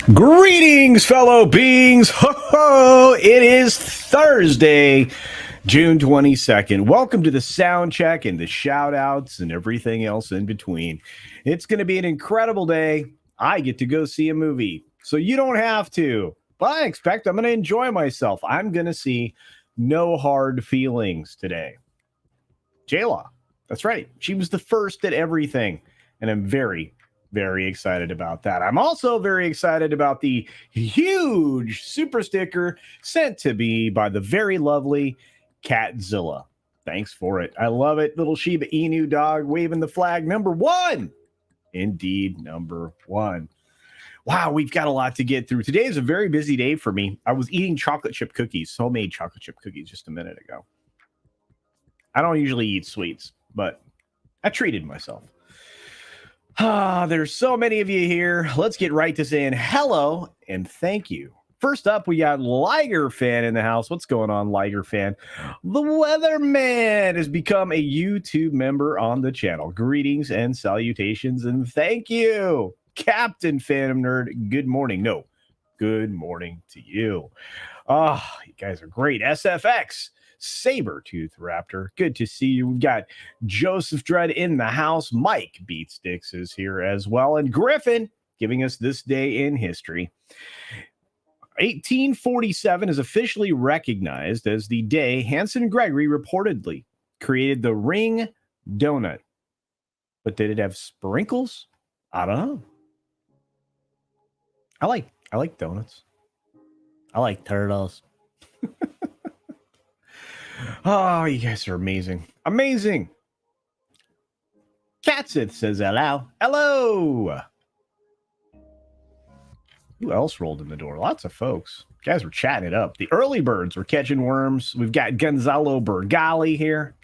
Greetings, fellow beings. Ho ho! It is Thursday, June 22nd. Welcome to the sound check and the shout outs and everything else in between. It's going to be an incredible day. I get to go see a movie, so you don't have to. But I expect I'm going to enjoy myself. I'm going to see No Hard Feelings today. J-Law. That's right. She was the first at everything, and I'm very excited about that. I'm also very excited about the huge super sticker sent to me by the very lovely Catzilla. Thanks for it. I love it. Little Shiba Inu dog waving the flag. Number one. Indeed, number one. Wow, we've got a lot to get through. Today is a very busy day for me. I was eating chocolate chip cookies, homemade chocolate chip cookies just a minute ago. I don't usually eat sweets, but I treated myself. There's so many of you here. Let's get right to saying hello and thank you. First up, we got Liger Fan in the house. What's going on, Liger Fan? The Weatherman has become a YouTube member on the channel. Greetings and salutations and thank you. Captain Phantom Nerd, good morning. No, good morning to you. You guys are great. SFX. Saber-tooth Raptor, good to see you. We've got Joseph Dredd in the house. Mike Beatsticks is here as well. And Griffin giving us this day in history. 1847 is officially recognized as the day Hanson Gregory reportedly created the ring donut. But did it have sprinkles? I don't know. I like donuts. I like turtles. Oh, you guys are amazing. Amazing. Catsith says hello. Hello. Who else rolled in the door? Lots of folks. You guys were chatting it up. The early birds were catching worms. We've got Gonzalo Bergali here.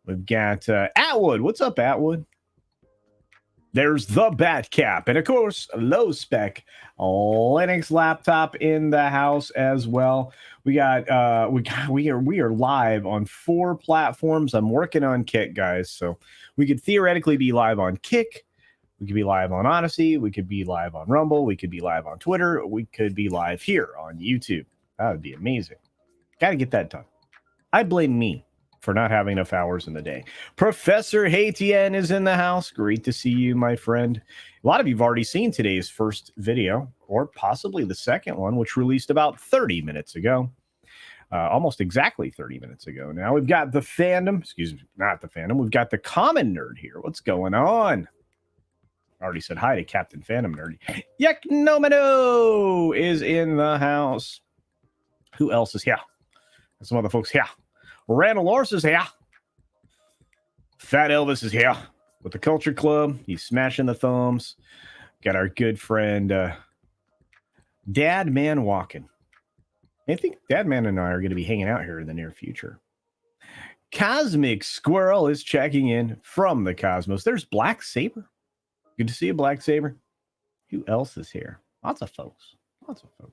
We've got Atwood. What's up, Atwood? There's the Bat Cap. And of course, low spec Linux laptop in the house as well. We are live on 4 platforms. I'm working on Kick, guys. So we could theoretically be live on Kick. We could be live on Odysee. We could be live on Rumble. We could be live on Twitter. We could be live here on YouTube. That would be amazing. Got to get that done. I blame me for not having enough hours in the day. Professor Haitian is in the house. Great to see you, my friend. A lot of you have already seen today's first video, or possibly the second one, which released about 30 minutes ago. Almost exactly 30 minutes ago. Now we've got the fandom, excuse me, not the fandom. We've got the common nerd here. What's going on? I already said hi to Captain Phantom Nerd. Yaknomino is in the house. Who else is here? Some other folks here. Randall Lors is here. Fat Elvis is here with the Culture Club. He's smashing the thumbs. Got our good friend Dad Man walking. I think Dad Man and I are going to be hanging out here in the near future. Cosmic Squirrel is checking in from the cosmos. There's Black Saber. Good to see you, Black Saber. Who else is here? Lots of folks. Lots of folks.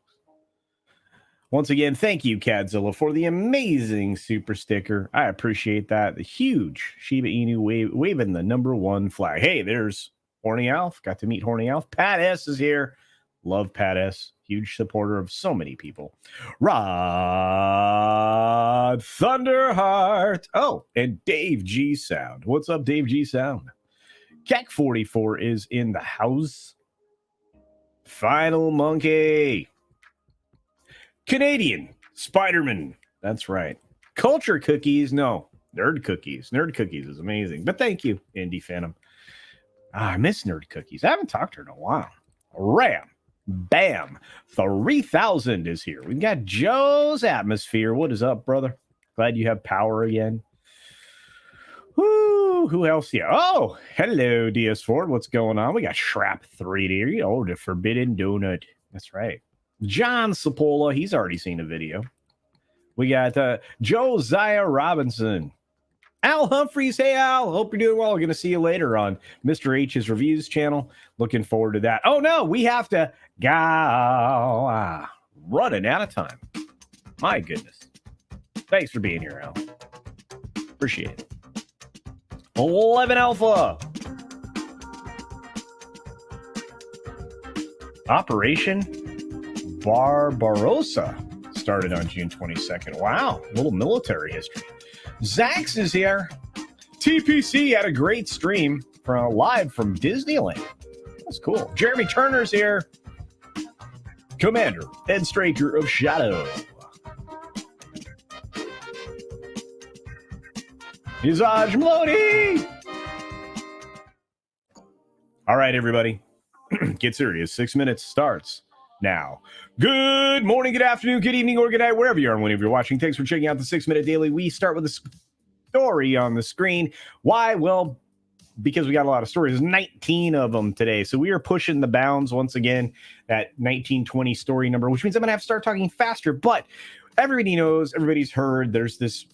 Once again, thank you, Cadzilla, for the amazing super sticker. I appreciate that. The huge Shiba Inu waving the number 1 flag. Hey, there's Horny Alf. Got to meet Horny Alf. Pat S is here. Love Pat S. Huge supporter of so many people. Rod Thunderheart. Oh, and Dave G Sound. What's up, Dave G Sound? Keck44 is in the house. Final Monkey. Canadian Spider-Man. That's right. Culture Cookies. No, Nerd Cookies. Nerd Cookies is amazing. But thank you, Indie Phantom. I miss Nerd Cookies. I haven't talked to her in a while. Ram. Bam. 3000 is here. We've got Joe's Atmosphere. What is up, brother? Glad you have power again. Woo. Who else here? Oh, hello, DS Ford. What's going on? We got Shrap 3D. Oh, the Forbidden Donut. That's right. John Sapola, he's already seen a video. We got Josiah Robinson. Al Humphreys, hey Al, hope you're doing well. We're going to see you later on Mr. H's Reviews channel. Looking forward to that. Oh no, we have to go. Running out of time. My goodness. Thanks for being here, Al. Appreciate it. 11 Alpha. Operation Barbarossa started on June 22nd. Wow, little military history. Zax is here. TPC had a great stream live from Disneyland. That's cool. Jeremy Turner's here. Commander and Stranger of Shadow. Visage Melody. All right, everybody. Get serious. 6 minutes starts now. Good morning, good afternoon, good evening, or good night, wherever you are and whenever you're watching. Thanks for checking out the 6 Minute Daily. We start with a story on the screen. Why? Well, because we got a lot of stories. There's 19 of them today. So we are pushing the bounds once again, that 1920 story number, which means I'm going to have to start talking faster. But everybody knows, everybody's heard, there's this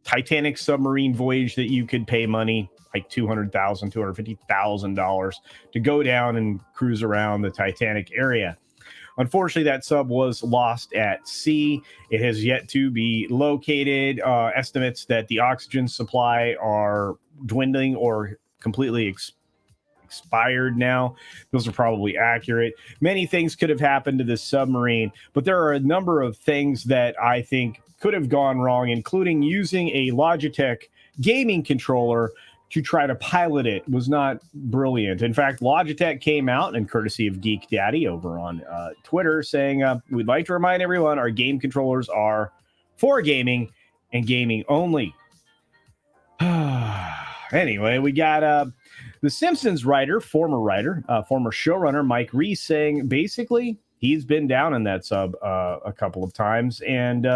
Titanic submarine voyage that you could pay money, like $200,000, $250,000 to go down and cruise around the Titanic area. Unfortunately, that sub was lost at sea. It has yet to be located. Estimates that the oxygen supply are dwindling or completely expired now. Those are probably accurate. Many things could have happened to this submarine, but there are a number of things that I think could have gone wrong, including using a Logitech gaming controller to try to pilot it was not brilliant. In fact, Logitech came out, and courtesy of Geek Daddy over on Twitter, saying, we'd like to remind everyone our game controllers are for gaming and gaming only. Anyway, we got the Simpsons writer, former showrunner Mike Reiss saying basically he's been down in that sub a couple of times, and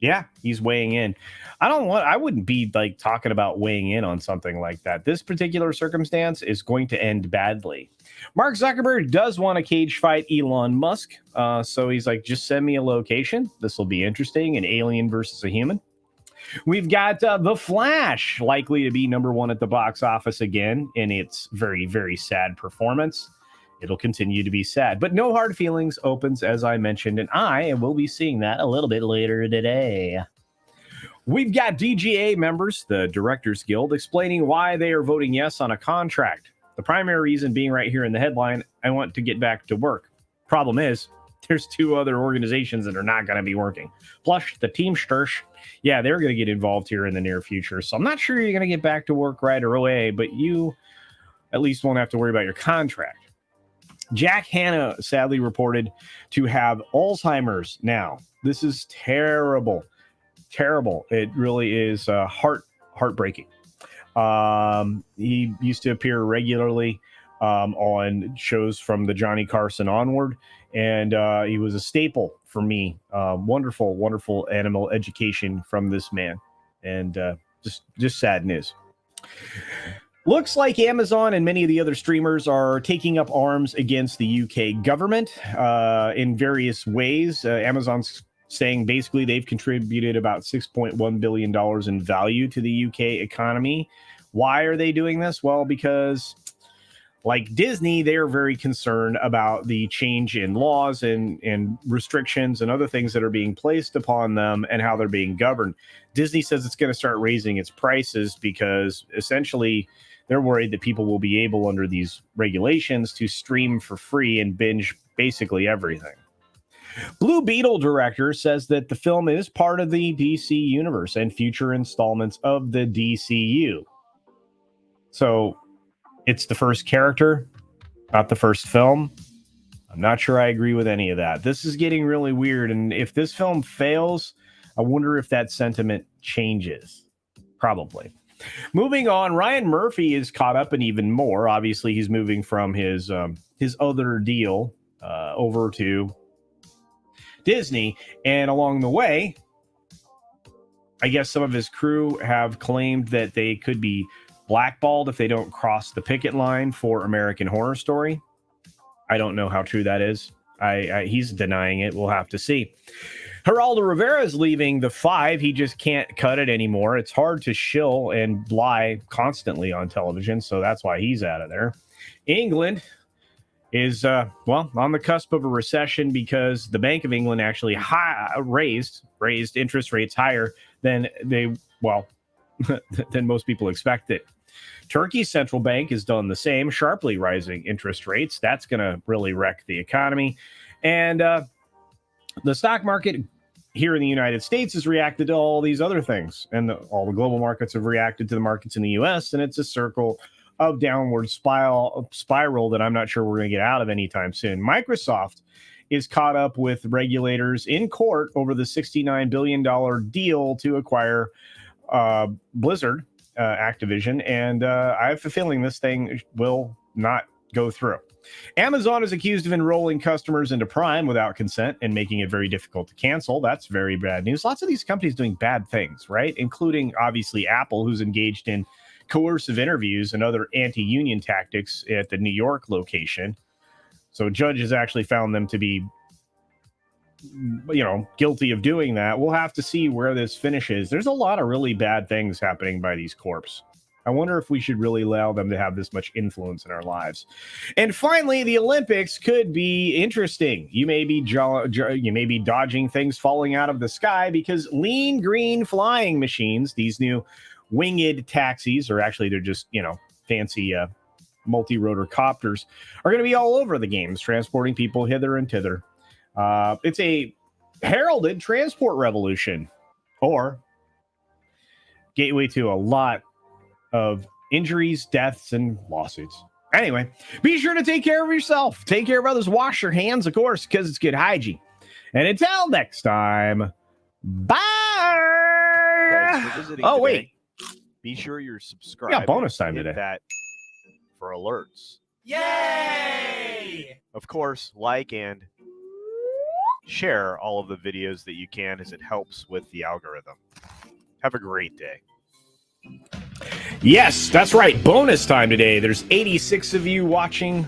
yeah, he's weighing in. I wouldn't be like talking about weighing in on something like that. This particular circumstance is going to end badly. Mark Zuckerberg does want to cage fight Elon Musk. So he's like, just send me a location. This will be interesting. An alien versus a human. We've got The Flash likely to be number one at the box office again in its very, very sad performance. It'll continue to be sad, but No Hard Feelings opens, as I mentioned, and I will be seeing that a little bit later today. We've got DGA members, the Directors Guild, explaining why they are voting yes on a contract. The primary reason being right here in the headline, I want to get back to work. Problem is, there's two other organizations that are not going to be working. Plus, the Teamsters, yeah, they're going to get involved here in the near future. So I'm not sure you're going to get back to work right away, but you at least won't have to worry about your contract. Jack Hanna sadly reported to have Alzheimer's now. This is terrible. Terrible. It really is heartbreaking. He used to appear regularly on shows from the Johnny Carson onward, and he was a staple for me. Wonderful, wonderful animal education from this man, and just sad news. Looks like Amazon and many of the other streamers are taking up arms against the UK government in various ways. Amazon's saying basically they've contributed about $6.1 billion in value to the UK economy. Why are they doing this? Well, because like Disney, they're very concerned about the change in laws and restrictions and other things that are being placed upon them and how they're being governed. Disney says it's going to start raising its prices because essentially they're worried that people will be able, under these regulations, to stream for free and binge basically everything. Blue Beetle director says that the film is part of the DC universe and future installments of the DCU. So it's the first character, not the first film. I'm not sure I agree with any of that. This is getting really weird. And if this film fails, I wonder if that sentiment changes. Probably. Moving on, Ryan Murphy is caught up in even more. Obviously, he's moving from his other deal over to Disney. And along the way, I guess some of his crew have claimed that they could be blackballed if they don't cross the picket line for American Horror Story. I don't know how true that is. He's denying it. We'll have to see. Geraldo Rivera is leaving the Five. He just can't cut it anymore. It's hard to shill and lie constantly on television, so that's why he's out of there. England is, on the cusp of a recession because the Bank of England actually raised interest rates higher than than most people expected. Turkey's central bank has done the same, sharply rising interest rates. That's going to really wreck the economy. And the stock market here in the United States has reacted to all these other things. And all the global markets have reacted to the markets in the U.S. And it's a circle of downward spiral that I'm not sure we're going to get out of anytime soon. Microsoft is caught up with regulators in court over the $69 billion deal to acquire Blizzard, Activision, and I have a feeling this thing will not go through. Amazon is accused of enrolling customers into Prime without consent and making it very difficult to cancel. That's very bad news. Lots of these companies doing bad things, right? Including, obviously, Apple, who's engaged in coercive interviews and other anti-union tactics at the New York location. So judges actually found them to be, guilty of doing that. We'll have to see where this finishes. There's a lot of really bad things happening by these corps. I wonder if we should really allow them to have this much influence in our lives. And finally, the Olympics could be interesting. You may be dodging things falling out of the sky because lean green flying machines, these new winged taxis, or actually they're just, fancy multi-rotor copters, are going to be all over the games, transporting people hither and thither. It's a heralded transport revolution, or gateway to a lot of injuries, deaths, and lawsuits. Anyway, be sure to take care of yourself. Take care of others. Wash your hands, of course, because it's good hygiene. And until next time, bye. Thanks for visiting today. Wait. Be sure you're subscribed. Yeah, bonus time Hit today. That for alerts. Yay! Of course, like and share all of the videos that you can, as it helps with the algorithm. Have a great day. Yes, that's right. Bonus time today. There's 86 of you watching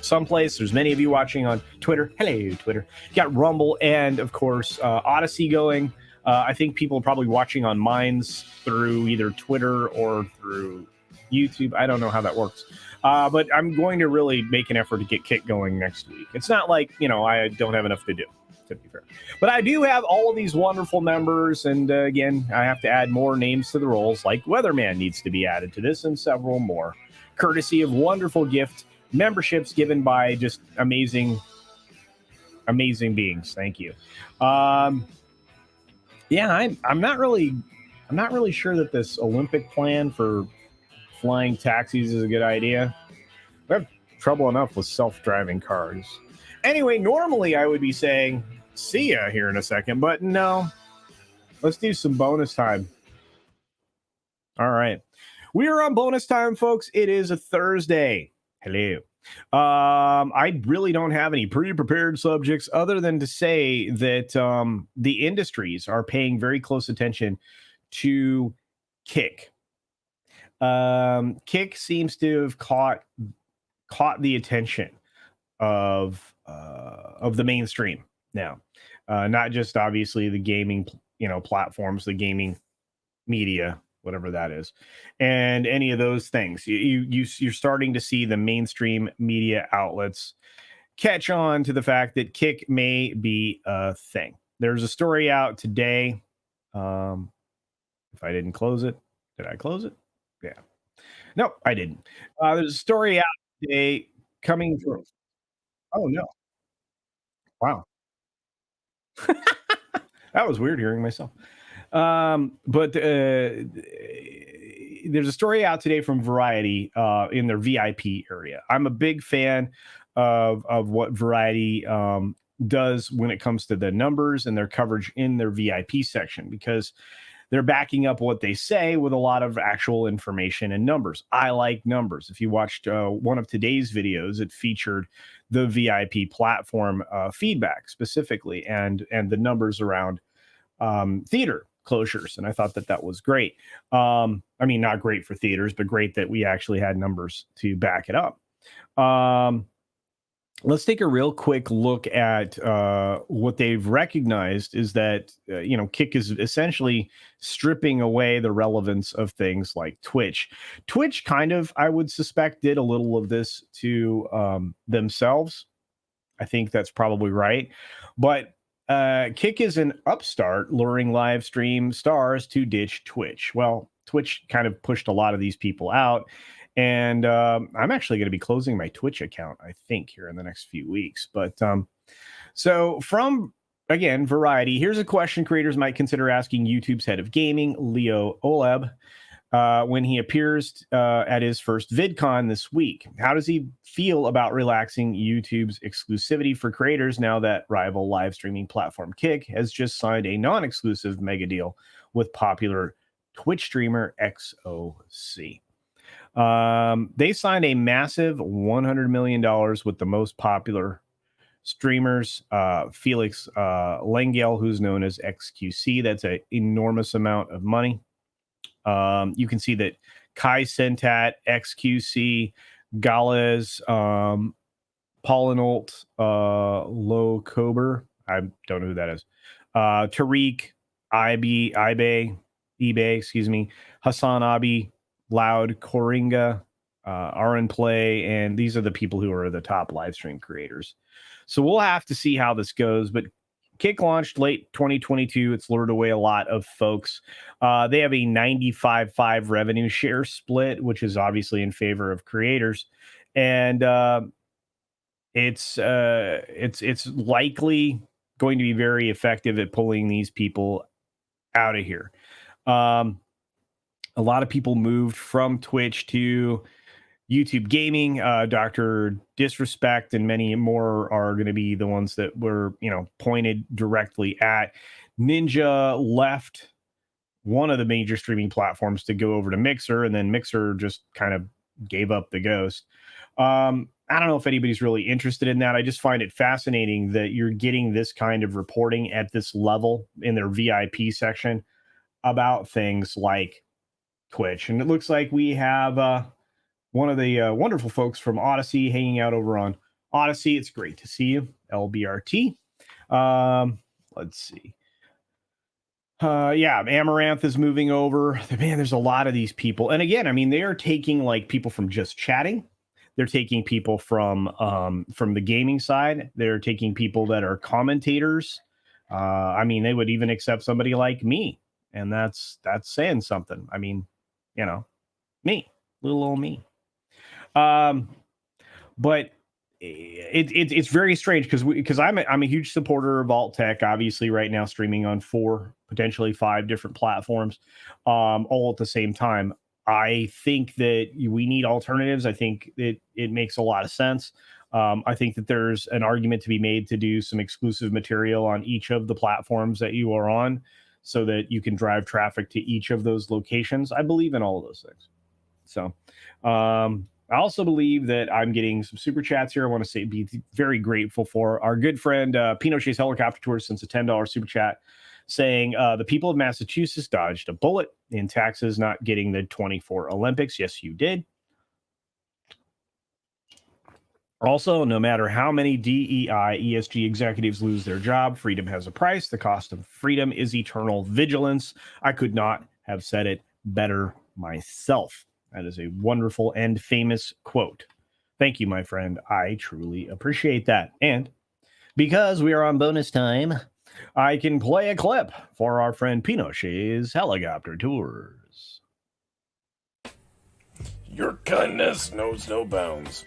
someplace. There's many of you watching on Twitter. Hello, Twitter. You got Rumble and, of course, Odysee going. I think people are probably watching on Minds through either Twitter or through YouTube. I don't know how that works. But I'm going to really make an effort to get Kit going next week. It's not like, I don't have enough to do, to be fair. But I do have all of these wonderful members. And again, I have to add more names to the rolls, like Weatherman needs to be added to this and several more, courtesy of wonderful gift memberships given by just amazing beings. Thank you. I'm not really sure that this Olympic plan for flying taxis is a good idea. We have trouble enough with self-driving cars. Anyway, normally I would be saying see ya here in a second, but no. Let's do some bonus time. All right. We are on bonus time, folks. It is a Thursday. Hello. I really don't have any pre-prepared subjects other than to say that the industries are paying very close attention to Kick. Kick seems to have caught the attention of the mainstream now, not just obviously the gaming platforms, the gaming media, whatever that is, and any of those things. You're starting to see the mainstream media outlets catch on to the fact that Kick may be a thing. There's a story out today. If I didn't close it, did I close it? Yeah. No, I didn't. There's a story out today coming from. Oh, no. Wow. That was weird hearing myself. But there's a story out today from Variety in their VIP area. I'm a big fan of what Variety does when it comes to the numbers and their coverage in their VIP section, because they're backing up what they say with a lot of actual information and numbers. I like numbers. If you watched one of today's videos, it featured the VIP platform feedback specifically and the numbers around theater closures. And I thought that was great. I mean, not great for theaters, but great that we actually had numbers to back it up. Let's take a real quick look at what they've recognized is that, Kick is essentially stripping away the relevance of things like Twitch. Twitch kind of, I would suspect, did a little of this to themselves. I think that's probably right. But Kick is an upstart luring live stream stars to ditch Twitch. Well, Twitch kind of pushed a lot of these people out. And I'm actually going to be closing my Twitch account, I think, here in the next few weeks. But so from, again, Variety, here's a question creators might consider asking YouTube's head of gaming, Leo Oleb, when he appears at his first VidCon this week. How does he feel about relaxing YouTube's exclusivity for creators now that rival live streaming platform Kick has just signed a non-exclusive mega deal with popular Twitch streamer XOC? They signed a massive $100 million with the most popular streamers, Felix Lengel, who's known as XQC. That's an enormous amount of money. You can see that Kai Sentat, XQC, Gales, Paulinolt, Lo Kober, I don't know who that is, Tariq, eBay, excuse me, Hassan Abi, Loud, Koringa, Aran Play, and these are the people who are the top live stream creators. So we'll have to see how this goes, but Kick launched late 2022. It's lured away a lot of folks. They have a 95-5 revenue share split, which is obviously in favor of creators. And it's likely going to be very effective at pulling these people out of here. A lot of people moved from Twitch to YouTube gaming. Dr. Disrespect and many more are going to be the ones that were, pointed directly at. Ninja left one of the major streaming platforms to go over to Mixer, and then Mixer just kind of gave up the ghost. I don't know if anybody's really interested in that. I just find it fascinating that you're getting this kind of reporting at this level in their VIP section about things like Twitch. And it looks like we have one of the wonderful folks from Odysee hanging out over on Odysee. It's great to see you, LBRT. Let's see. Amaranth is moving over. Man, there's a lot of these people. And again, I mean, they are taking like people from just chatting. They're taking people from the gaming side. They're taking people that are commentators. I mean, they would even accept somebody like me. And that's saying something. I mean, me, little old me. But it's very strange because I'm a huge supporter of alt tech, obviously right now streaming on 4, potentially 5 different platforms, all at the same time. I think that we need alternatives. I think it makes a lot of sense. I think that there's an argument to be made to do some exclusive material on each of the platforms that you are on so that you can drive traffic to each of those locations. I believe in all of those things. So, I also believe that I'm getting some super chats here. I want to be very grateful for our good friend Pinochet's Helicopter Tours sends a $10 super chat saying the people of Massachusetts dodged a bullet in taxes not getting the 24 Olympics. Yes, you did. Also, no matter how many DEI, ESG executives lose their job, freedom has a price. The cost of freedom is eternal vigilance. I could not have said it better myself. That is a wonderful and famous quote. Thank you, my friend. I truly appreciate that. And because we are on bonus time, I can play a clip for our friend Pinochet's Helicopter Tours. Your kindness knows no bounds.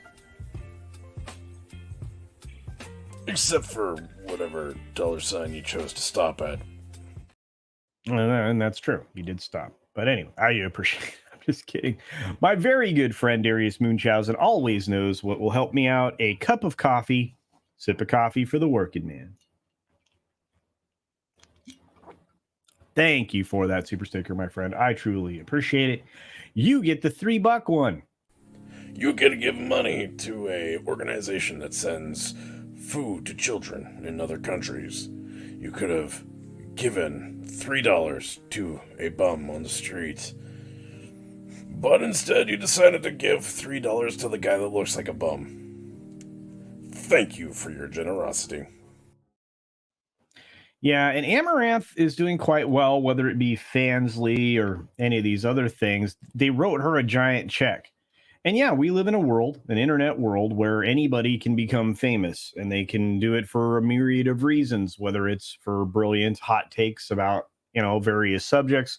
Except for whatever $sign you chose to stop at. And that's true. You did stop. But anyway, I appreciate it. I'm just kidding. My very good friend Darius Munchausen always knows what will help me out. A cup of coffee, sip of coffee for the working man. Thank you for that super sticker, my friend. I truly appreciate it. You get the $3 one. You get to give money to a organization that sends food to children in other countries. You could have given $3 to a bum on the street, but instead you decided to give $3 to the guy that looks like a bum. Thank you for your generosity. Yeah, and Amaranth is doing quite well, whether it be Fansly or any of these other things. They wrote her a giant check. And yeah, we live in a world, an internet world, where anybody can become famous, and they can do it for a myriad of reasons, whether it's for brilliant hot takes about, various subjects,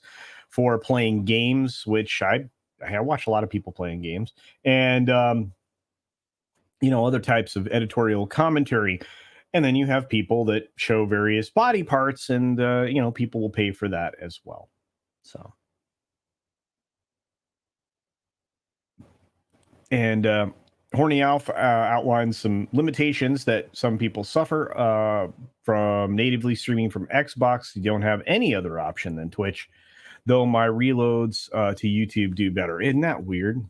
for playing games, which I watch a lot of people playing games, and other types of editorial commentary. And then you have people that show various body parts, and people will pay for that as well. So, and Horny Alf outlines some limitations that some people suffer from natively streaming from Xbox. You don't have any other option than Twitch, though my reloads to YouTube do better. Isn't that weird?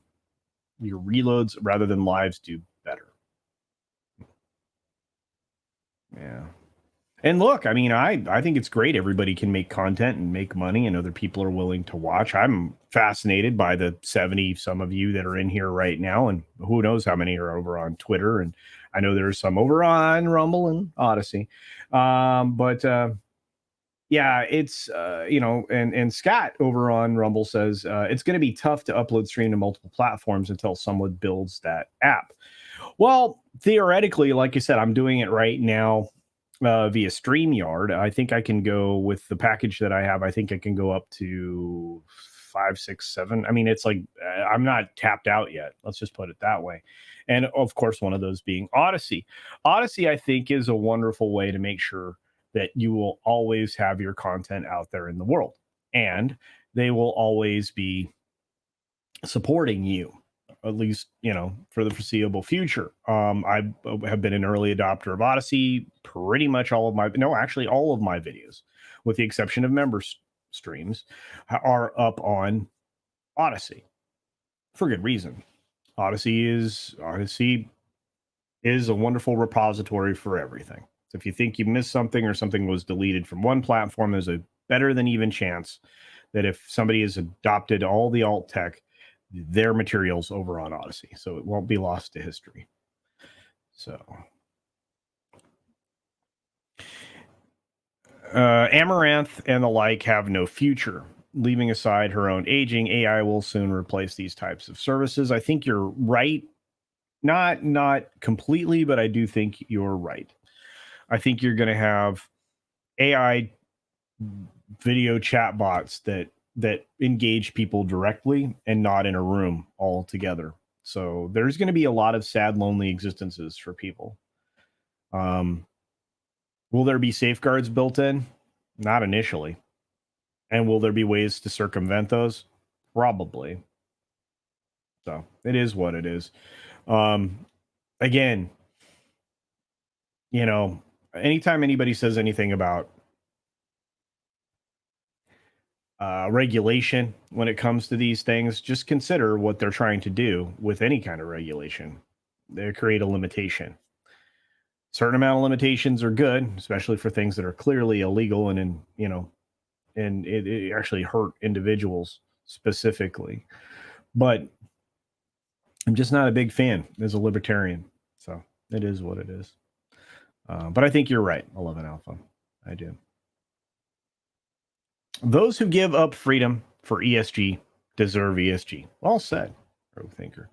Your reloads rather than lives do better. Yeah. And look, I mean, I think it's great. Everybody can make content and make money, and other people are willing to watch. I'm fascinated by the 70 some of you that are in here right now, and who knows how many are over on Twitter. And I know there's some over on Rumble and Odyssey. Yeah, it's and Scott over on Rumble says it's going to be tough to upload stream to multiple platforms until someone builds that app. Well, theoretically, like I said, I'm doing it right now via StreamYard. I think I can go with the package that I have. I think I can go up to 5, 6, 7. I mean, it's like I'm not tapped out yet. Let's just put it that way. And of course, one of those being Odysee. Odysee, I think, is a wonderful way to make sure that you will always have your content out there in the world, and they will always be supporting you, at least, for the foreseeable future. I have been an early adopter of Odysee. Pretty much all of my videos, with the exception of member streams, are up on Odysee for good reason. Odysee is a wonderful repository for everything. So if you think you missed something or something was deleted from one platform, there's a better than even chance that if somebody has adopted all the alt tech, their materials over on Odysee, so it won't be lost to history. So Amaranth and the like have no future. Leaving aside her own aging, AI will soon replace these types of services. I think you're right. Not completely, but I do think you're right. I think you're going to have AI video chat bots that engage people directly and not in a room all together. So there's going to be a lot of sad, lonely existences for people. Will there be safeguards built in? Not initially. And will there be ways to circumvent those? Probably. So it is what it is. Again, anytime anybody says anything about regulation when it comes to these things, just consider what they're trying to do with any kind of regulation. They create a limitation. Certain amount of limitations are good, especially for things that are clearly illegal and it actually hurt individuals specifically. But I'm just not a big fan as a libertarian. So it is what it is. But I think you're right, 11 Alpha. I do. Those who give up freedom for ESG deserve ESG. Well said, Rogue Thinker.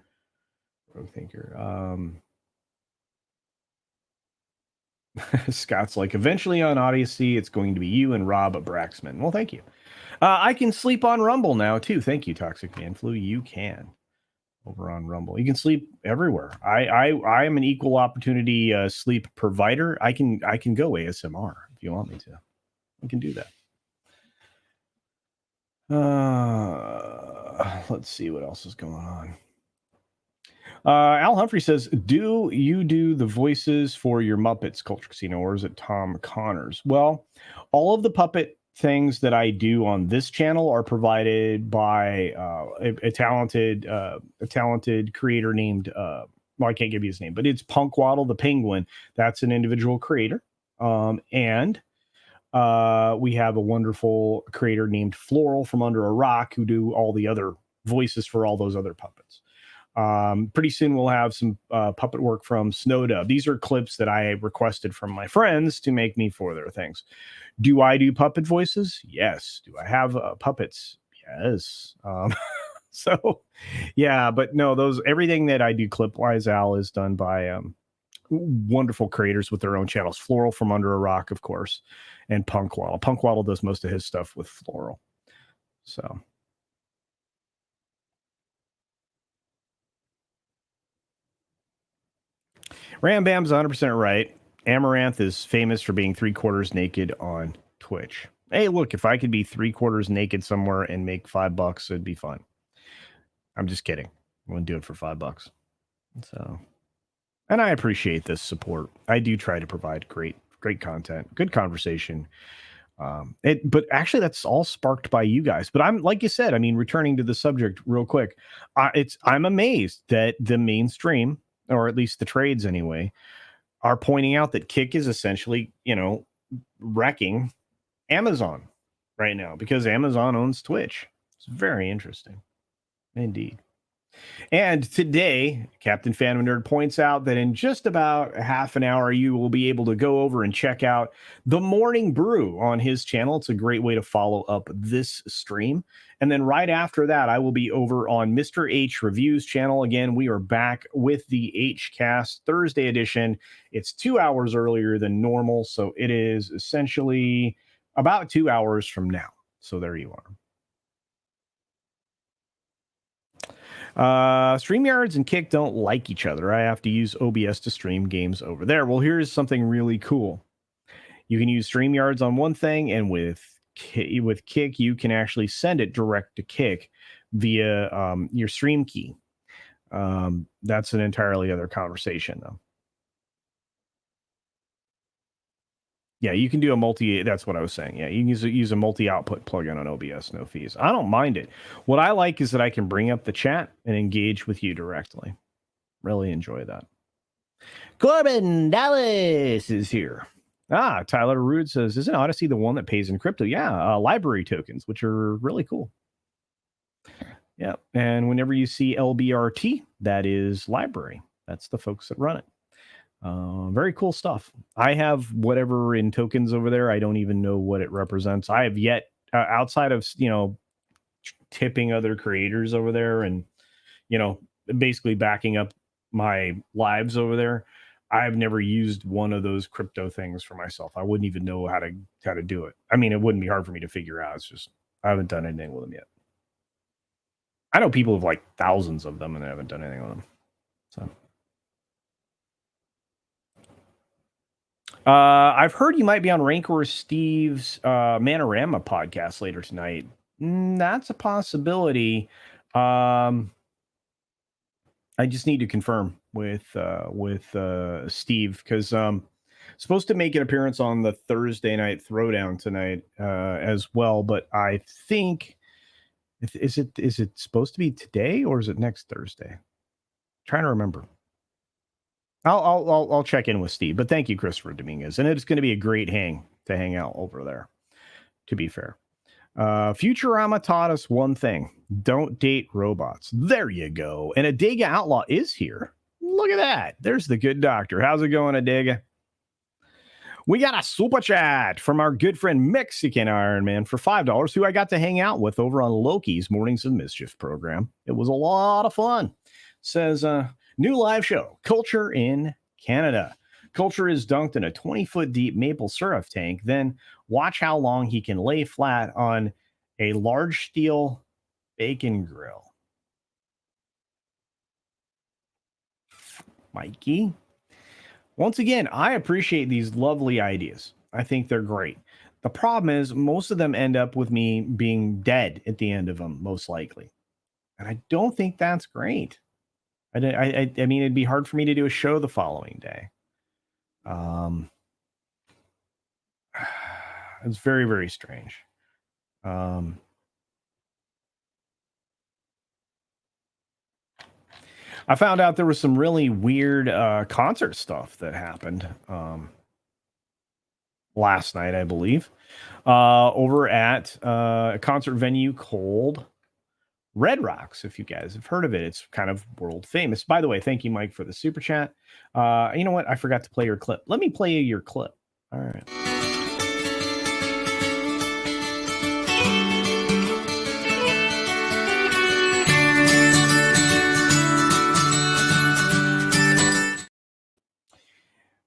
Scott's like, eventually on Odyssey, it's going to be you and Rob Braxman. Well, thank you. I can sleep on Rumble now, too. Thank you, Toxic Man Flu. You can. Over on Rumble. You can sleep everywhere. I am an equal opportunity sleep provider. I can go ASMR if you want me to. I can do that. Let's see what else is going on. Al Humphrey says, do you do the voices for your Muppets Culture Casino, or is it Tom Connors? Well, all of the puppet things that I do on this channel are provided by a talented creator named well, I can't give you his name, but it's Punkwaddle the Penguin. That's an individual creator. And we have a wonderful creator named Floral from Under a Rock who do all the other voices for all those other puppets. Pretty soon we'll have some puppet work from Snowdub. These are clips that I requested from my friends to make me for their things. Do I do puppet voices? Yes. Do I have puppets? Yes. So yeah, but no, everything that I do clip wise, Al, is done by wonderful creators with their own channels. Floral from Under a Rock, of course, and Punkwaddle. Punkwaddle does most of his stuff with Floral. So. Ram Bam's 100% right. Amaranth is famous for being 3/4 naked on Twitch. Hey, look, if I could be 3/4 naked somewhere and make $5, it'd be fun. I'm just kidding. I wouldn't do it for $5. So, and I appreciate this support. I do try to provide great content, good conversation. But actually, that's all sparked by you guys. But I'm, like you said, I mean, returning to the subject real quick, I'm amazed that the mainstream, or at least the trades anyway, are pointing out that Kick is essentially, wrecking Amazon right now because Amazon owns Twitch. It's very interesting, indeed. And today, Captain Phantom Nerd points out that in just about half an hour, you will be able to go over and check out The Morning Brew on his channel. It's a great way to follow up this stream. And then right after that, I will be over on Mr. H Reviews channel. Again, we are back with the HCast Thursday edition. It's 2 hours earlier than normal, so it is essentially about 2 hours from now. So there you are. StreamYards and Kick don't like each other. I have to use OBS to stream games over there. Well, here's something really cool. You can use StreamYards on one thing, and with Kick, you can actually send it direct to Kick via your stream key. That's an entirely other conversation, though. Yeah, you can do a that's what I was saying. Yeah, you can use a multi-output plugin on OBS, no fees. I don't mind it. What I like is that I can bring up the chat and engage with you directly. Really enjoy that. Corbin Dallas is here. Tyler Rude says, isn't Odysee the one that pays in crypto? Yeah, library tokens, which are really cool. Yeah, and whenever you see LBRT, that is library. That's the folks that run it. Very cool stuff. I have whatever in tokens over there. I don't even know what it represents. I have yet, outside of, tipping other creators over there and, basically backing up my lives over there. I've never used one of those crypto things for myself. I wouldn't even know how to do it. I mean, it wouldn't be hard for me to figure out. It's just, I haven't done anything with them yet. I know people have like thousands of them and I haven't done anything with them. So. I've heard you might be on Rancor Steve's Manorama podcast later tonight. That's a possibility. I just need to confirm with Steve because supposed to make an appearance on the Thursday night throwdown tonight as well. But I think is it supposed to be today or is it next Thursday? I'm trying to remember. I'll check in with Steve, but thank you, Christopher Dominguez. And it's going to be a great hang out over there, to be fair. Futurama taught us one thing. Don't date robots. There you go. And Adega Outlaw is here. Look at that. There's the good doctor. How's it going, Adega? We got a super chat from our good friend Mexican Iron Man for $5, who I got to hang out with over on Loki's Mornings of Mischief program. It was a lot of fun. Says, new live show, Culture in Canada. Culture is dunked in a 20-foot deep maple syrup tank. Then watch how long he can lay flat on a large steel bacon grill. Mikey. Once again, I appreciate these lovely ideas. I think they're great. The problem is most of them end up with me being dead at the end of them, most likely. And I don't think that's great. I mean, it'd be hard for me to do a show the following day. It's very, very strange. I found out there was some really weird concert stuff that happened last night, I believe, over at a concert venue called Red Rocks, if you guys have heard of it. It's kind of world famous. By the way, thank you, Mike, for the super chat. You know what? I forgot to play your clip. Let me play you your clip. All right.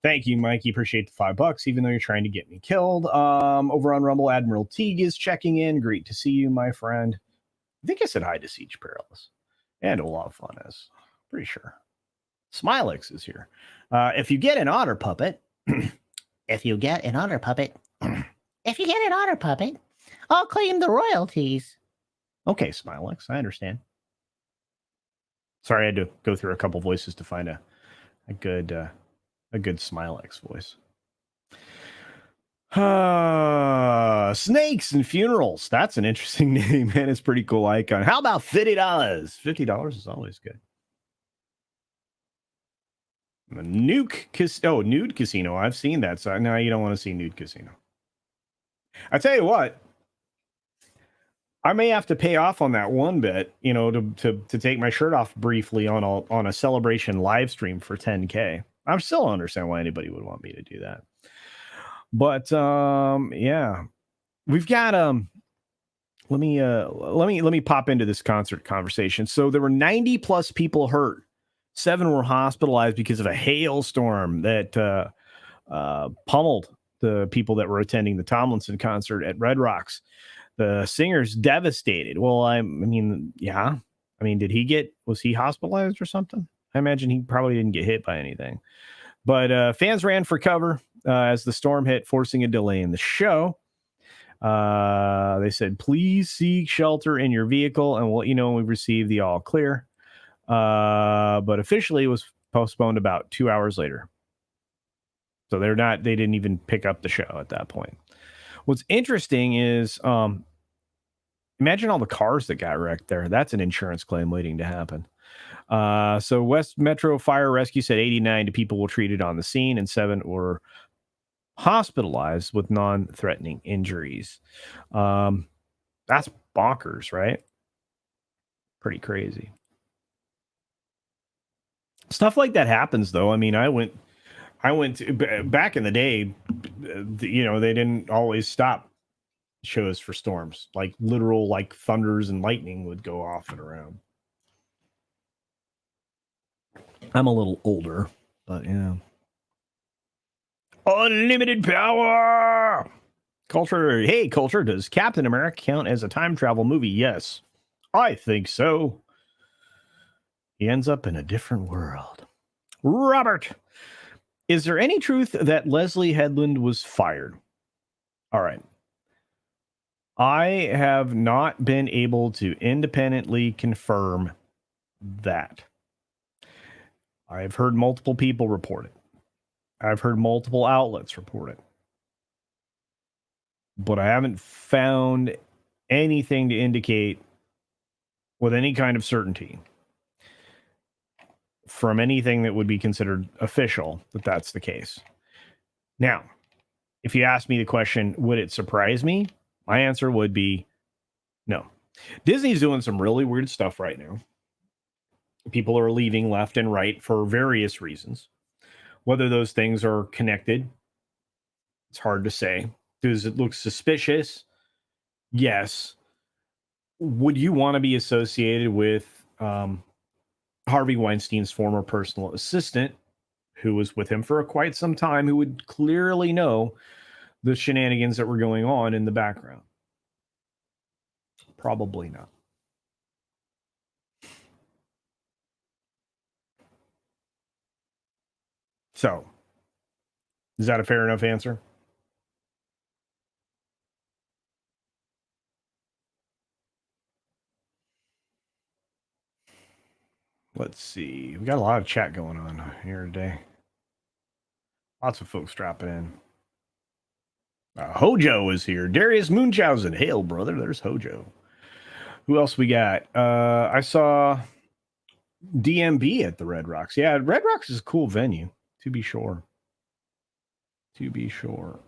Thank you, Mikey. Appreciate the $5, even though you're trying to get me killed. Over on Rumble, Admiral Teague is checking in. Great to see you, my friend. I think I said hi to Siege Perilous. And a lot of fun is. Pretty sure. Smilex is here. If you get an otter puppet, If you get an otter puppet, I'll claim the royalties. okay, Smilex, I understand. Sorry, I had to go through a couple voices to find a good Smilex voice. Snakes and funerals. That's an interesting name, man. It's a pretty cool icon. How about $50? $50 is always good. Nude Casino. I've seen that. So no, you don't want to see Nude Casino. I tell you what, I may have to pay off on that one bit, to take my shirt off briefly on a celebration live stream for 10K. I still don't understand why anybody would want me to do that. But yeah, we've got let me pop into this concert conversation. So there were 90 plus people hurt. 7 were hospitalized because of a hailstorm that pummeled the people that were attending the Tomlinson concert at Red Rocks. The singer's devastated. Well, was he hospitalized or something? I imagine he probably didn't get hit by anything. But fans ran for cover as the storm hit, forcing a delay in the show. They said, please seek shelter in your vehicle and we'll let you know when we receive the all clear. But officially it was postponed about 2 hours later. So they didn't even pick up the show at that point. What's interesting is, imagine all the cars that got wrecked there. That's an insurance claim waiting to happen. So West Metro Fire Rescue said 89 people were treated on the scene and 7 were hospitalized with non-threatening injuries. That's bonkers, right? Pretty crazy. Stuff like that happens, though. I mean, I went back in the day, they didn't always stop shows for storms. Like literal, thunders and lightning would go off and around. I'm a little older, but yeah. Unlimited power! Culture. Hey, Culture, does Captain America count as a time travel movie? Yes, I think so. He ends up in a different world. Robert, is there any truth that Leslie Headland was fired? All right. I have not been able to independently confirm that. I've heard multiple people report it. I've heard multiple outlets report it. But I haven't found anything to indicate with any kind of certainty from anything that would be considered official that that's the case. Now, if you ask me the question, would it surprise me? My answer would be no. Disney's doing some really weird stuff right now. People are leaving left and right for various reasons. Whether those things are connected, it's hard to say. Does it look suspicious? Yes. Would you want to be associated with Harvey Weinstein's former personal assistant, who was with him for quite some time, who would clearly know the shenanigans that were going on in the background? Probably not. So, is that a fair enough answer? Let's see. We got a lot of chat going on here today. Lots of folks dropping in. Hojo is here. Darius Munchausen. Hail, brother. There's Hojo. Who else we got? I saw DMB at the Red Rocks. Yeah, Red Rocks is a cool venue, to be sure. To be sure.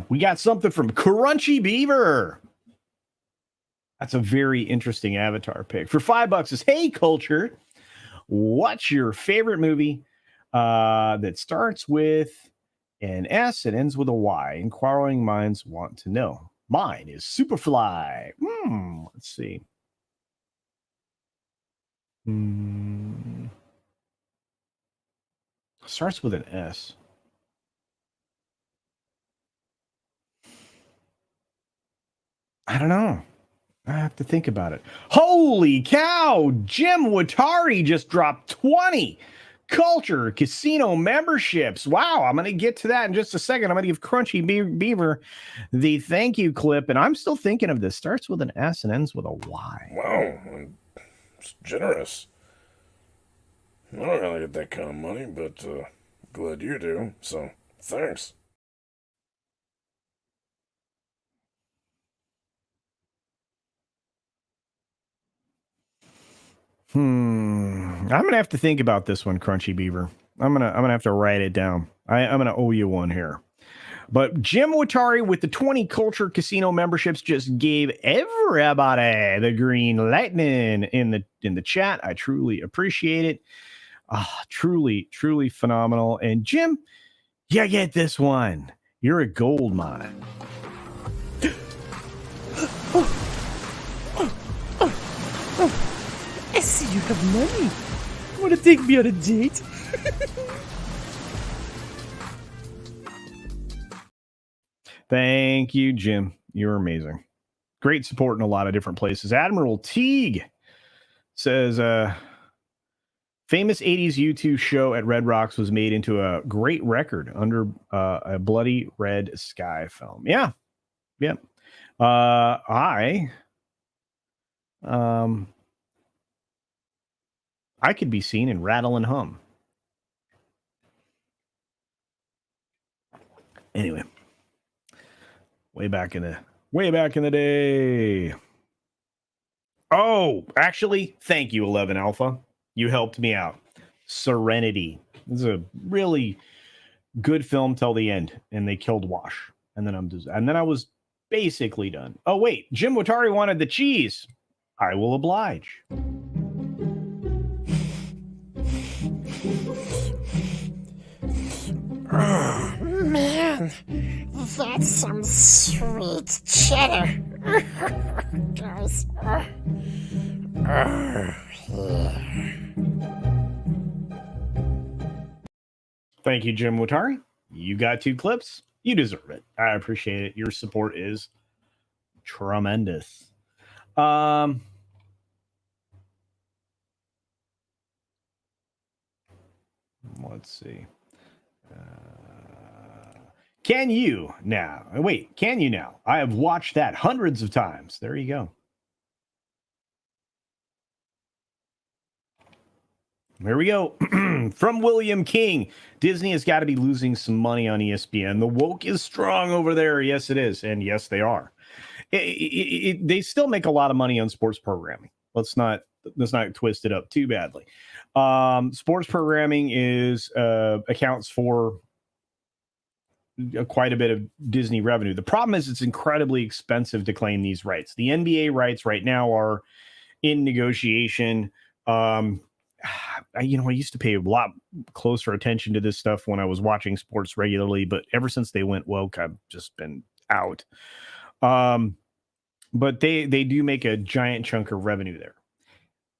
We got something from Crunchy Beaver. That's a very interesting avatar pick. For $5 is, hey, Culture, what's your favorite movie that starts with an S and ends with a Y? Inquiring minds want to know. Mine is Superfly. Let's see. Starts with an S. I don't know. I have to think about it. Holy cow! Jim Watari just dropped 20 culture casino memberships. Wow, I'm going to get to that in just a second. I'm going to give Crunchy Beaver the thank you clip, and I'm still thinking of this. Starts with an S and ends with a Y. Wow, it's generous. I don't really get that kind of money, but glad you do, so thanks. I'm gonna have to think about this one, Crunchy Beaver. I'm gonna have to write it down. I'm gonna owe you one here. But Jim Watari with the 20 culture casino memberships just gave everybody the green lightning in the chat. I truly appreciate it. Truly phenomenal. And Jim, you get this one. You're a gold mine. I see you have money. Want to take me on a date? Thank you, Jim. You're amazing. Great support in a lot of different places. Admiral Teague says, famous 80s U2 show at Red Rocks was made into a great record under a bloody red sky film. Yeah. I could be seen in Rattle and Hum. Anyway, way back in the day. Oh, actually, thank you, 11 Alpha. You helped me out. Serenity. This is a really good film till the end, and they killed Wash, and then I was basically done. Oh wait, Jim Watari wanted the cheese. I will oblige. Oh, man, that's some sweet cheddar. Guys. Thank you, Jim Watari. You got 2 clips. You deserve it. I appreciate it. Your support is tremendous. Let's see. Can you now? I have watched that hundreds of times. There you go. Here we go. From William King. Disney has got to be losing some money on ESPN. The woke is strong over there. Yes, it is. And yes, they are. They still make a lot of money on sports programming. Let's not twist it up too badly. Sports programming accounts for quite a bit of Disney revenue. The problem is it's incredibly expensive to claim these rights. The NBA rights right now are in negotiation. I used to pay a lot closer attention to this stuff when I was watching sports regularly, but ever since they went woke, I've just been out. But they do make a giant chunk of revenue there,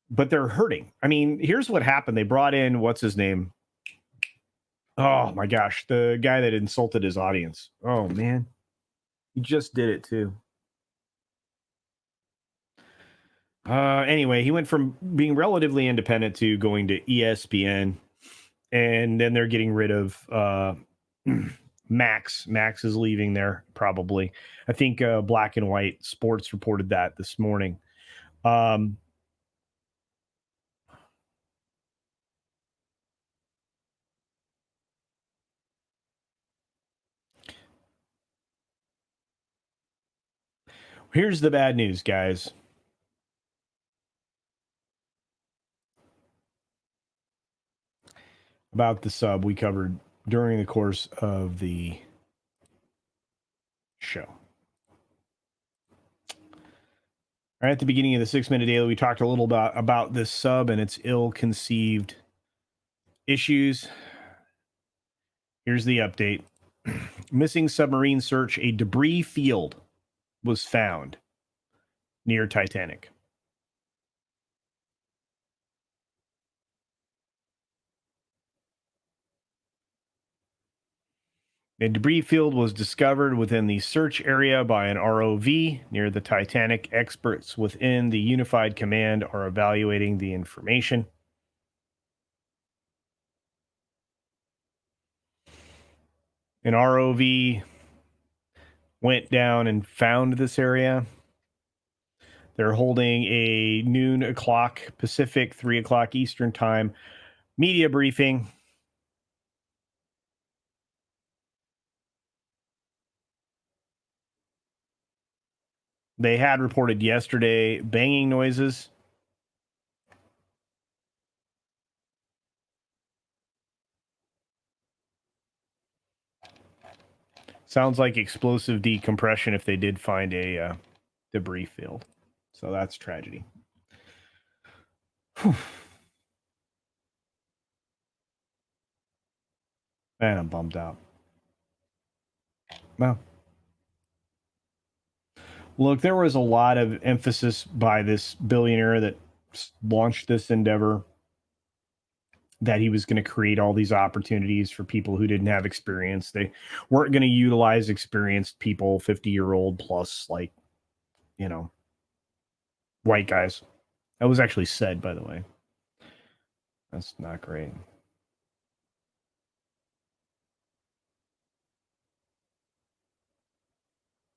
but they're hurting. I mean, here's what happened. They brought in, what's his name? Oh my gosh, the guy that insulted his audience. Oh man, he just did it too. Anyway, he went from being relatively independent to going to ESPN, and then they're getting rid of Max. Max is leaving there probably. I think Black and White Sports reported that this morning. Here's the bad news, guys. About the sub we covered during the course of the show. Right at the beginning of the 6-minute daily, we talked a little about this sub and its ill-conceived issues. Here's the update. Missing submarine search. A debris field was found near Titanic. A debris field was discovered within the search area by an ROV near the Titanic. Experts within the Unified Command are evaluating the information. An ROV went down and found this area. They're holding a noon o'clock Pacific, 3 o'clock Eastern time media briefing. They had reported yesterday banging noises. Sounds like explosive decompression if they did find a debris field. So that's tragedy. Whew. Man, I'm bummed out. Well, look, there was a lot of emphasis by this billionaire that launched this endeavor that he was going to create all these opportunities for people who didn't have experience. They weren't going to utilize experienced people, 50-year-old plus, like, you know, white guys. That was actually said, by the way. That's not great.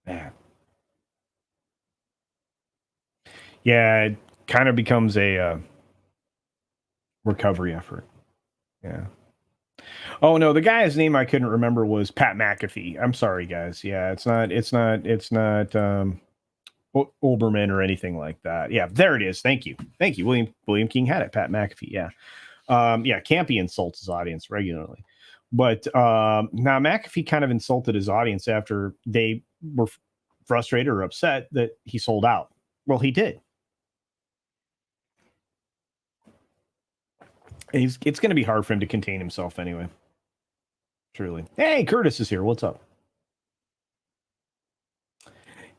Man. Yeah, it kind of becomes a recovery effort. Yeah. Oh no, the guy's name I couldn't remember was Pat McAfee. I'm sorry, guys. Yeah, it's not Olbermann or anything like that. Yeah, there it is. Thank you. William King had it. Pat McAfee. Yeah. Yeah, Campy insults his audience regularly. But now McAfee kind of insulted his audience after they were frustrated or upset that he sold out. Well, he did. It's going to be hard for him to contain himself anyway. Truly. Hey, Curtis is here. What's up?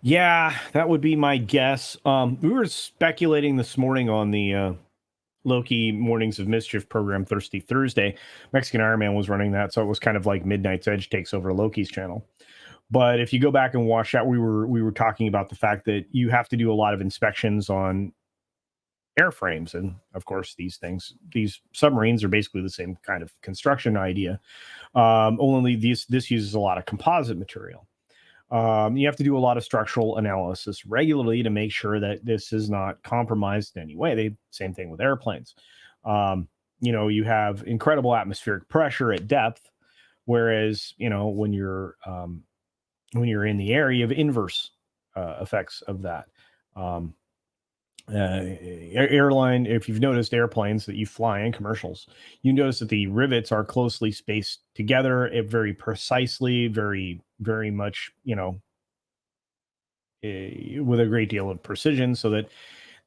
Yeah, that would be my guess. We were speculating this morning on the Loki Mornings of Mischief program, Thirsty Thursday. Mexican Iron Man was running that, so it was kind of like Midnight's Edge takes over Loki's channel. But if you go back and watch that, we were talking about the fact that you have to do a lot of inspections on airframes, and of course these submarines are basically the same kind of construction idea. Only this uses a lot of composite material. You have to do a lot of structural analysis regularly to make sure that this is not compromised in any way. Same thing with airplanes. You have incredible atmospheric pressure at depth, whereas when you're in the air, you have inverse effects of that. Airline, if you've noticed airplanes that you fly in commercials, you notice that the rivets are closely spaced together, very precisely, very, very much, with a great deal of precision, so that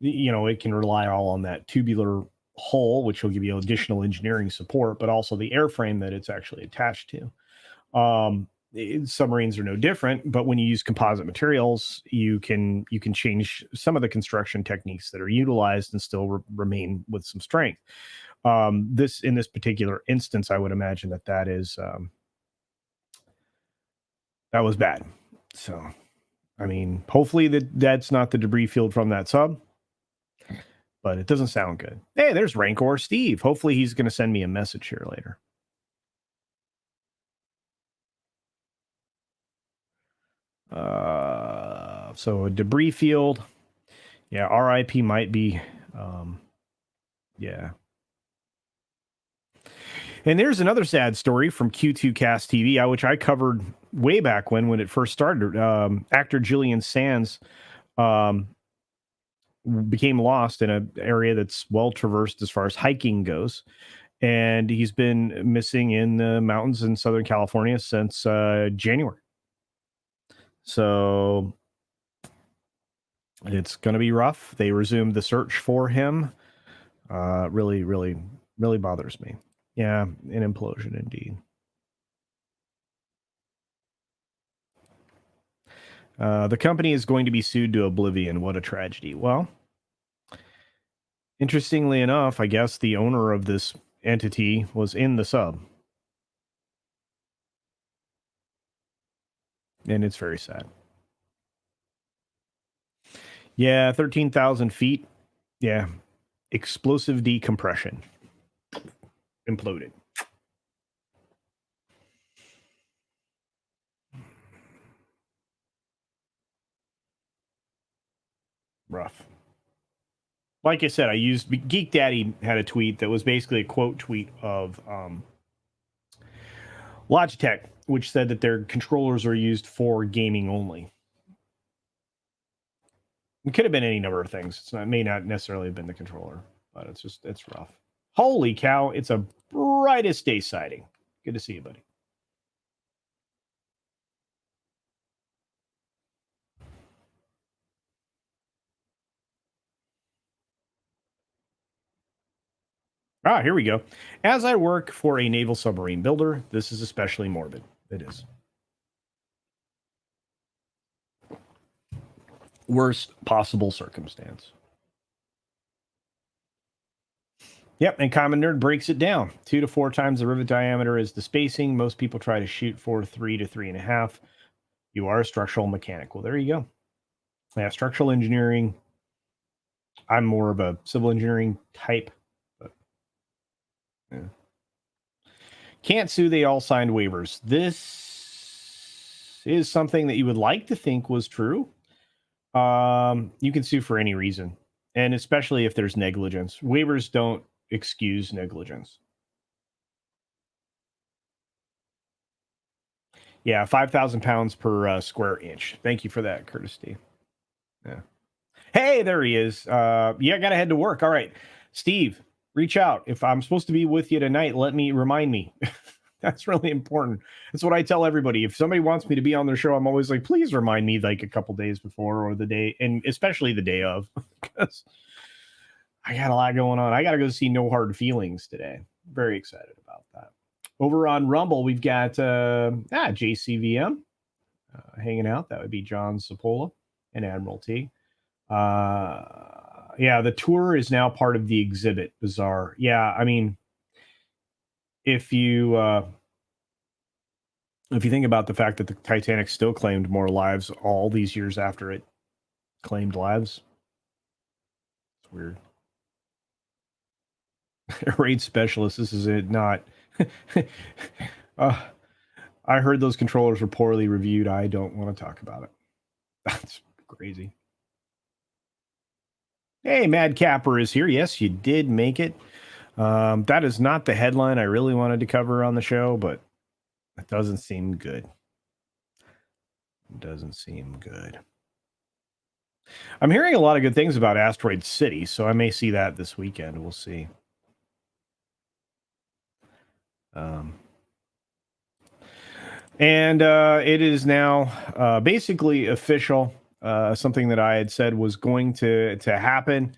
it can rely all on that tubular hull, which will give you additional engineering support, but also the airframe that it's actually attached to. Submarines are no different, but when you use composite materials, you can change some of the construction techniques that are utilized and still remain with some strength. In this particular instance, I would imagine that was bad. So, I mean, hopefully that's not the debris field from that sub, but it doesn't sound good. Hey, there's Rancor Steve. Hopefully he's going to send me a message here later. So a debris field. Yeah, RIP might be. Yeah. And there's another sad story from Q2 Cast TV, which I covered way back when it first started. Actor Julian Sands became lost in an area that's well traversed as far as hiking goes. And he's been missing in the mountains in Southern California since January. So it's going to be rough. They resumed the search for him. Really, really, really bothers me. Yeah, an implosion indeed. The company is going to be sued to oblivion. What a tragedy. Well, interestingly enough, I guess the owner of this entity was in the sub. And it's very sad. Yeah, 13,000 feet. Yeah. Explosive decompression. Imploded. Rough. Like I said, I used Geek Daddy had a tweet that was basically a quote tweet of Logitech, which said that their controllers are used for gaming only. It could have been any number of things. It may not necessarily have been the controller, but it's rough. Holy cow, it's a brightest day sighting. Good to see you, buddy. Ah, here we go. As I work for a naval submarine builder, this is especially morbid. It is. Worst possible circumstance. Yep, and Common Nerd breaks it down. 2 to 4 times the rivet diameter is the spacing. Most people try to shoot for 3 to 3.5. You are a structural mechanic. Well, there you go. Yeah, structural engineering. I'm more of a civil engineering type. But, yeah. Can't sue. They all signed waivers. This is something that you would like to think was true. You can sue for any reason, and especially if there's negligence. Waivers don't excuse negligence. Yeah, 5,000 pounds per square inch. Thank you for that, Curtis D. Yeah. Hey, there he is. Yeah, I gotta head to work. All right, Steve, reach out. If I'm supposed to be with you tonight, remind me. That's really important. That's what I tell everybody. If somebody wants me to be on their show, I'm always like, please remind me like a couple days before or the day, and especially the day of, because I got a lot going on. I got to go see No Hard Feelings today. Very excited about that. Over on Rumble, we've got JCVM hanging out. That would be John Sapola and Admiral T. Yeah, the tour is now part of the exhibit. Bizarre. Yeah, I mean, if you think about the fact that the Titanic still claimed more lives all these years after it claimed lives, it's weird. Raid specialist, this is it, not. I heard those controllers were poorly reviewed. I don't want to talk about it. That's crazy. Hey, Mad Capper is here. Yes, you did make it. That is not the headline I really wanted to cover on the show, but it doesn't seem good. It doesn't seem good. I'm hearing a lot of good things about Asteroid City, so I may see that this weekend. We'll see. And it is now basically official. Something that I had said was going to happen.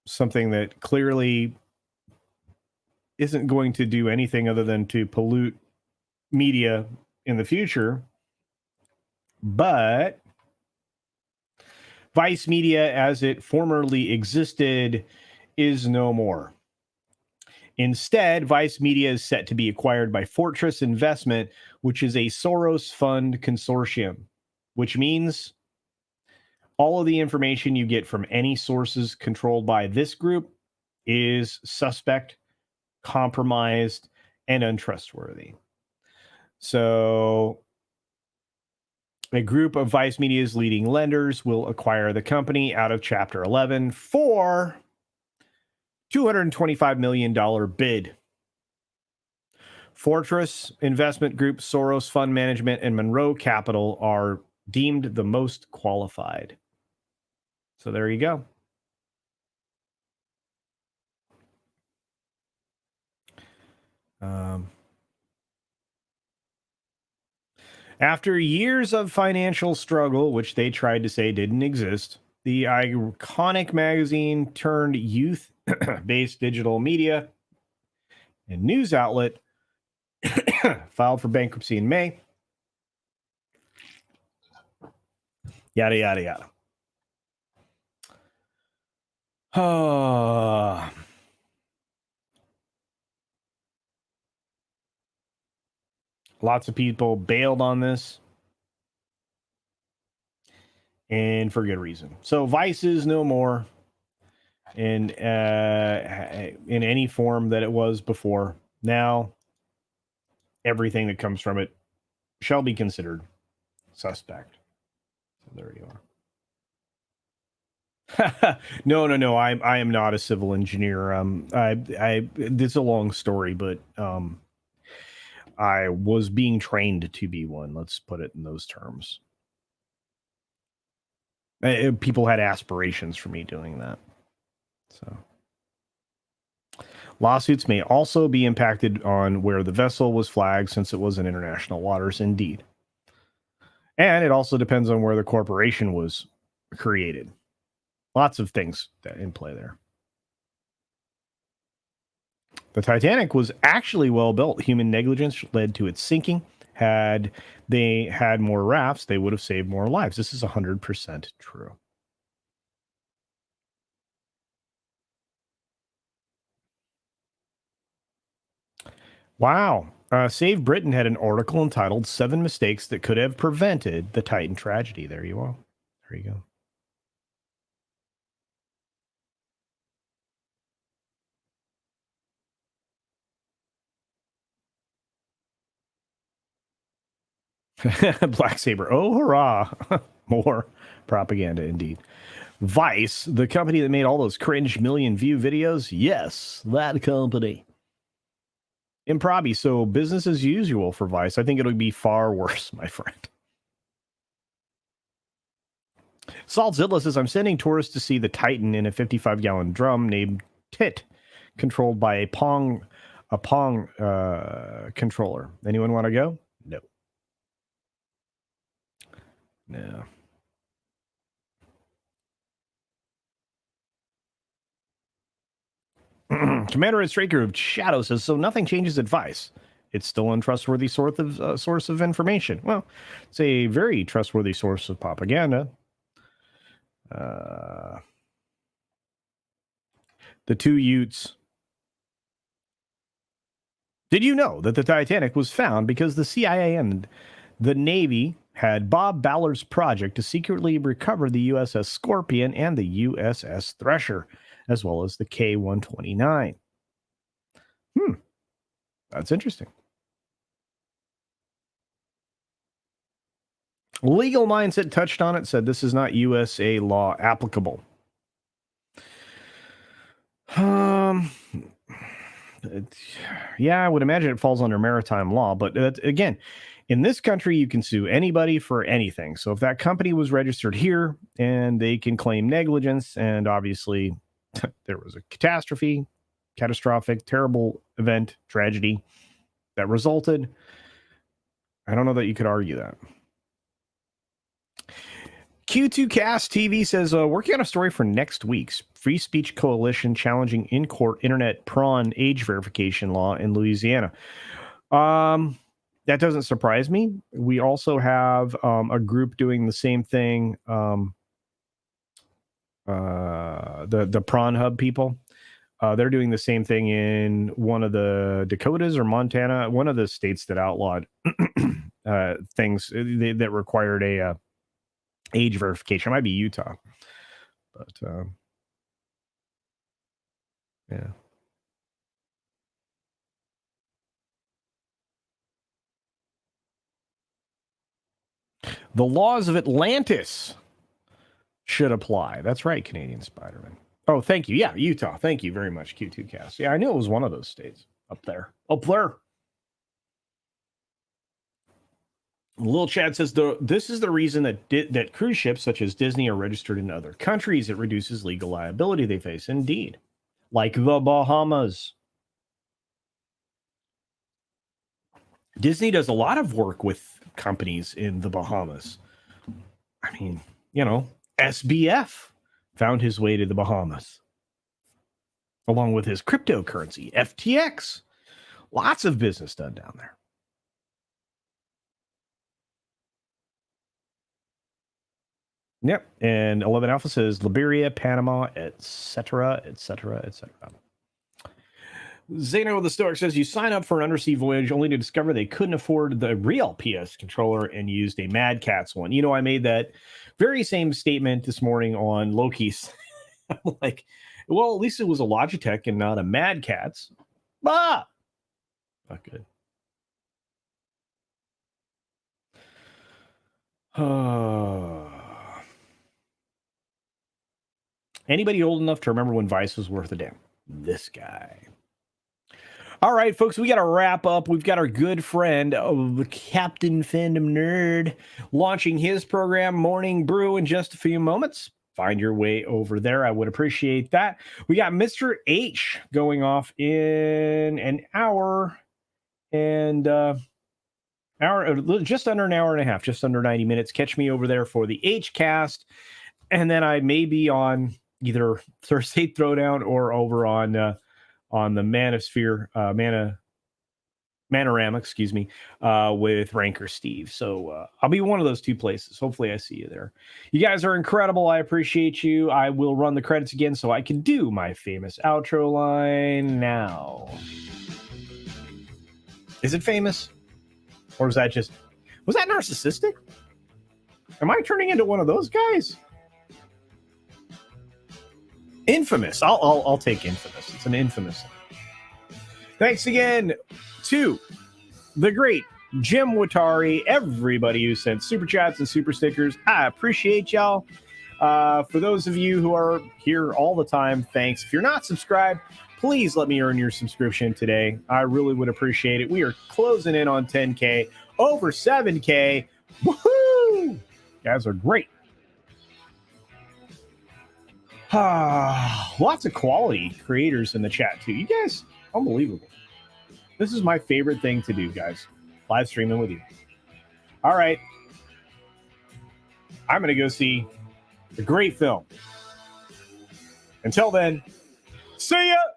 Something that clearly isn't going to do anything other than to pollute media in the future. But Vice Media, as it formerly existed, is no more. Instead, Vice Media is set to be acquired by Fortress Investment, which is a Soros fund consortium, which means all of the information you get from any sources controlled by this group is suspect, compromised, and untrustworthy. So a group of Vice Media's leading lenders will acquire the company out of Chapter 11 for $225 million bid. Fortress Investment Group, Soros Fund Management, and Monroe Capital are deemed the most qualified. So there you go. After years of financial struggle, which they tried to say didn't exist, the iconic magazine turned youth-based digital media and news outlet filed for bankruptcy in May. Yada, yada, yada. Lots of people bailed on this. And for good reason. So Vice is no more in any form that it was before. Now, everything that comes from it shall be considered suspect. So there you are. No. I am not a civil engineer. It's a long story, but I was being trained to be one. Let's put it in those terms. People had aspirations for me doing that. So lawsuits may also be impacted on where the vessel was flagged, since it was in international waters. Indeed. And it also depends on where the corporation was created. Lots of things in play there. The Titanic was actually well built. Human negligence led to its sinking. Had they had more rafts, they would have saved more lives. This is 100% true. Wow. Save Britain had an article entitled 7 Mistakes That Could Have Prevented the Titan Tragedy. There you are. There you go. Black Saber. Oh, hurrah. More propaganda indeed. Vice, the company that made all those cringe million view videos. Yes, that company. Improbi. So business as usual for Vice. I think it'll be far worse, my friend. Salt Zilla says, I'm sending tourists to see the Titan in a 55-gallon drum named Tit, controlled by a Pong controller. Anyone want to go? No. No. Commander and Straker of Shadow says, so nothing changes advice. It's still untrustworthy source of information. Well, it's a very trustworthy source of propaganda. The two Utes. Did you know that the Titanic was found because the CIA and the Navy had Bob Ballard's project to secretly recover the USS Scorpion and the USS Thresher, as well as the K-129. That's interesting. Legal Mindset touched on it, said this is not USA law applicable. Yeah, I would imagine it falls under maritime law, but again, in this country, you can sue anybody for anything. So if that company was registered here and they can claim negligence, and obviously there was a catastrophic, terrible event, tragedy that resulted, I don't know that you could argue that. Q2Cast TV says, working on a story for next week's Free Speech Coalition challenging in-court internet prawn age verification law in Louisiana. That doesn't surprise me. We also have a group doing the same thing. The Prawn Hub people. They're doing the same thing in one of the Dakotas or Montana, one of the states that outlawed things that required a age verification. It might be Utah, but yeah. The laws of Atlantis should apply. That's right, Canadian Spider-Man. Oh, thank you. Yeah, Utah. Thank you very much, Q2Cast. Yeah, I knew it was one of those states up there. Up there. Lil Chad says, this is the reason that cruise ships such as Disney are registered in other countries. It reduces legal liability they face. Indeed. Like the Bahamas. Disney does a lot of work with companies in the Bahamas. I mean, SBF found his way to the Bahamas. Along with his cryptocurrency, FTX. Lots of business done down there. Yep. And 11 Alpha says Liberia, Panama, etc., etc., etc. Zeno the Stoic says you sign up for an undersea voyage only to discover they couldn't afford the real PS controller and used a Mad Catz one. You know, I made that very same statement this morning on Loki's. I'm like, well, at least it was a Logitech and not a Mad Catz. Ah, not good. Anybody old enough to remember when Vice was worth a damn? This guy. All right, folks, we got to wrap up. We've got our good friend, the Captain Fandom Nerd, launching his program, Morning Brew, in just a few moments. Find your way over there. I would appreciate that. We got Mr. H going off in an hour and just under an hour and a half, just under 90 minutes. Catch me over there for the H cast. And then I may be on either Thursday Throwdown or over on the Manosphere, Manorama, excuse me, with Ranker Steve. So I'll be one of those two places. Hopefully I see you there. You guys are incredible. I appreciate you. I will run the credits again so I can do my famous outro line now. Is it famous? Or was that narcissistic? Am I turning into one of those guys? Infamous. I'll take infamous. It's an infamous. Thanks again to the great Jim Watari, everybody who sent super chats and super stickers. I appreciate y'all. For those of you who are here all the time, thanks. If you're not subscribed, please let me earn your subscription today. I really would appreciate it. We are closing in on 10K, over 7K. Woohoo! You guys are great. Lots of quality creators in the chat too. You guys, unbelievable. This is my favorite thing to do, guys. Live streaming with you. All right. I'm going to go see a great film. Until then, see ya!